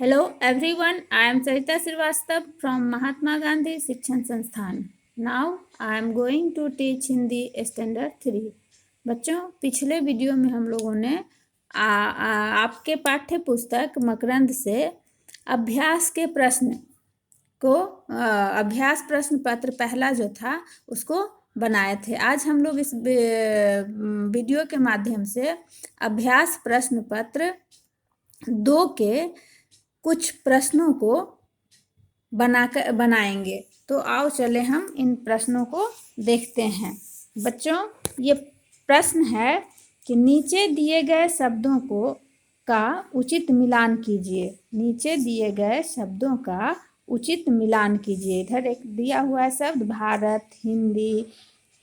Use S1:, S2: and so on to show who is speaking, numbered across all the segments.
S1: Hello everyone, I am Sarita Srivastava from Mahatma Gandhi Shikshan Sansthan. Now I am going to teach Hindi Standard 3. बच्चों, पिछले video में हम लोगों ने आपके पाठ्य पुस्तक मकरंद से अभ्यास के प्रश्न को अभ्यास प्रश्न पत्र पहला जो था उसको बनाए थे। आज हम लोग इस वीडियो के माध्यम से अभ्यास प्रश्न पत्र 2 के कुछ प्रश्नों को बनाएंगे। तो आओ चले हम इन प्रश्नों को देखते हैं। बच्चों, ये प्रश्न है कि नीचे दिए गए शब्दों का उचित मिलान कीजिए। नीचे दिए गए शब्दों का उचित मिलान कीजिए। इधर एक दिया हुआ है शब्द भारत, हिंदी,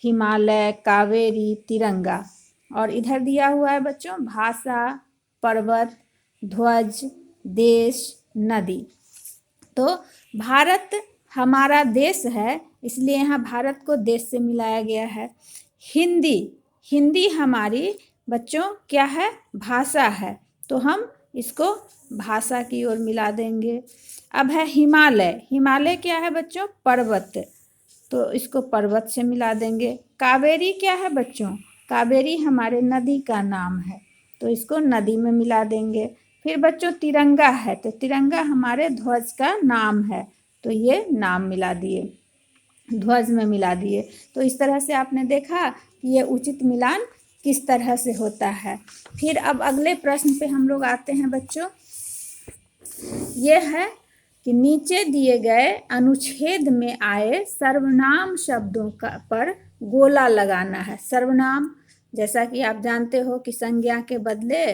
S1: हिमालय, कावेरी, तिरंगा, और इधर दिया हुआ है बच्चों भाषा, पर्वत, ध्वज, देश, नदी। तो भारत हमारा देश है, इसलिए यहाँ भारत को देश से मिलाया गया है। हिंदी हमारी बच्चों क्या है? भाषा है, तो हम इसको भाषा की ओर मिला देंगे। अब है हिमालय क्या है बच्चों? पर्वत, तो इसको पर्वत से मिला देंगे। कावेरी क्या है बच्चों? कावेरी हमारे नदी का नाम है, तो इसको नदी में मिला देंगे। फिर बच्चों तिरंगा है, तो तिरंगा हमारे ध्वज का नाम है, तो ये नाम मिला दिए, ध्वज में मिला दिए। तो इस तरह से आपने देखा कि ये उचित मिलान किस तरह से होता है। फिर अब अगले प्रश्न पे हम लोग आते हैं बच्चों। ये है कि नीचे दिए गए अनुच्छेद में आए सर्वनाम शब्दों पर गोला लगाना है। सर्वनाम, जैसा कि आप जानते हो कि संज्ञा के बदले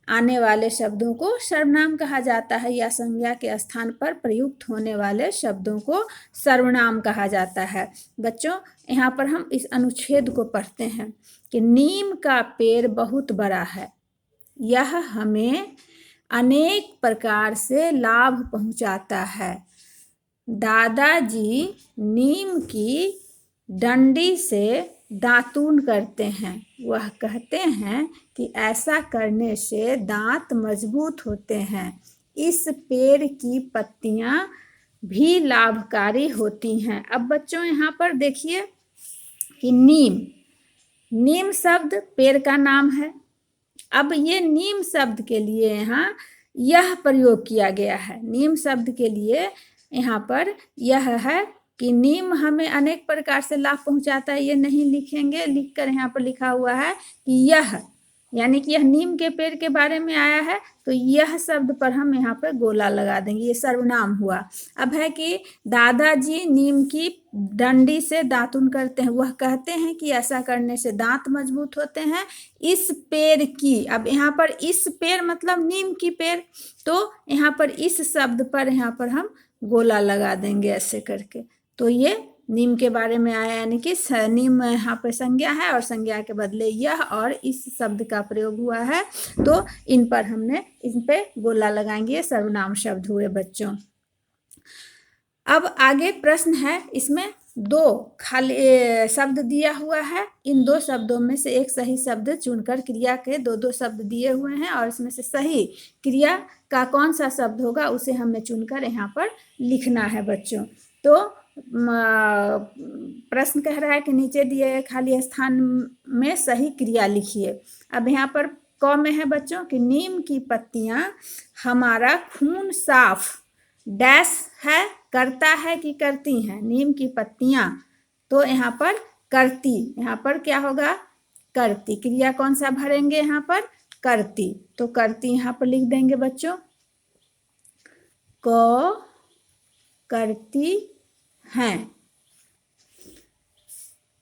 S1: आने वाले शब्दों को सर्वनाम कहा जाता है, या संज्ञा के स्थान पर प्रयुक्त होने वाले शब्दों को सर्वनाम कहा जाता है। बच्चों, यहाँ पर हम इस अनुच्छेद को पढ़ते हैं कि नीम का पेड़ बहुत बड़ा है, यह हमें अनेक प्रकार से लाभ पहुंचाता है। दादाजी नीम की डंडी से दातून करते हैं। वह कहते हैं कि ऐसा करने से दांत मजबूत होते हैं। इस पेड़ की पत्तियां भी लाभकारी होती हैं। अब बच्चों यहाँ पर देखिए कि नीम शब्द पेड़ का नाम है। अब ये नीम शब्द के लिए यहाँ यह प्रयोग किया गया है। नीम शब्द के लिए यहाँ पर यह है कि नीम हमें अनेक प्रकार से लाभ पहुंचाता है। ये नहीं लिखेंगे, लिखकर यहाँ पर लिखा हुआ है कि यह, यानी कि यह नीम के पेड़ के बारे में आया है, तो यह शब्द पर हम यहाँ पर गोला लगा देंगे, ये सर्वनाम हुआ। अब है कि दादाजी नीम की डंडी से दातुन करते हैं, वह कहते हैं कि ऐसा करने से दांत मजबूत होते हैं। इस पेड़ की, अब यहाँ पर इस पेड़ मतलब नीम की पेड़, तो यहाँ पर इस शब्द पर यहाँ पर हम गोला लगा देंगे ऐसे करके। तो ये नीम के बारे में आया, यानी कि नीम यहाँ पर संज्ञा है और संज्ञा के बदले यह और इस शब्द का प्रयोग हुआ है, तो इन पर हमने इन पे गोला लगाएंगे, सर्वनाम शब्द हुए बच्चों। अब आगे प्रश्न है, इसमें 2 खाली शब्द दिया हुआ है। इन 2 शब्दों में से एक सही शब्द चुनकर, क्रिया के 2 शब्द दिए हुए हैं और इसमें से सही क्रिया का कौन सा शब्द होगा उसे हमें चुनकर यहाँ पर लिखना है बच्चों। तो प्रश्न कह रहा है कि नीचे दिए खाली स्थान में सही क्रिया लिखिए। अब यहाँ पर क में है बच्चों कि नीम की पत्तियां हमारा खून साफ डैश है, करता है कि करती हैं? नीम की पत्तियां, तो यहाँ पर करती, यहाँ पर क्या होगा? करती। क्रिया कौन सा भरेंगे यहाँ पर? करती, तो करती यहाँ पर लिख देंगे बच्चों। क करती हैं,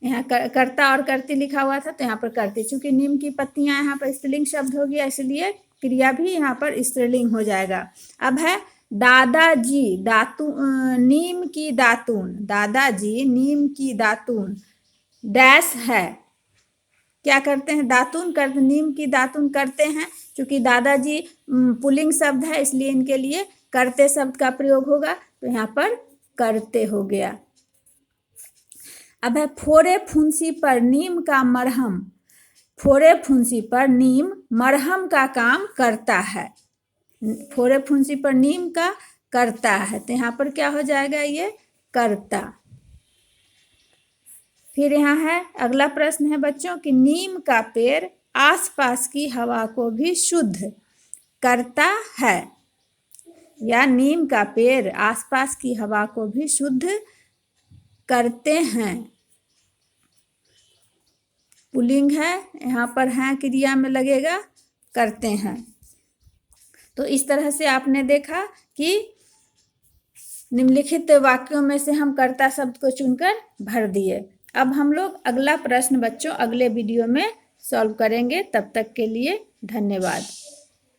S1: यहाँ करता और करती लिखा हुआ था, तो यहाँ पर करती। चूंकि नीम की पत्तियां यहाँ पर स्त्रीलिंग शब्द हो गया, इसलिए क्रिया भी यहाँ पर स्त्रीलिंग हो जाएगा। अब है दादाजी नीम की दातून, दादाजी नीम की दातून डैश है, क्या करते हैं? दातून करते, नीम की दातून करते हैं। चूंकि दादाजी पुल्लिंग शब्द है, इसलिए इनके लिए करते शब्द का प्रयोग होगा, तो यहाँ पर करते हो गया। अब है फोड़े फुंसी पर नीम का मरहम, फोड़े फुंसी पर नीम मरहम का काम करता है। फोरे फुंसी पर नीम का करता है, तो यहाँ पर क्या हो जाएगा, ये करता। फिर यहाँ है अगला प्रश्न है बच्चों कि नीम का पेड़ आसपास की हवा को भी शुद्ध करता है, या नीम का पेड़ आसपास की हवा को भी शुद्ध करते हैं। पुल्लिंग है, यहाँ पर है क्रिया में लगेगा करते हैं। तो इस तरह से आपने देखा कि निम्नलिखित वाक्यों में से हम कर्ता शब्द को चुनकर भर दिए। अब हम लोग अगला प्रश्न बच्चों अगले वीडियो में सॉल्व करेंगे। तब तक के लिए धन्यवाद।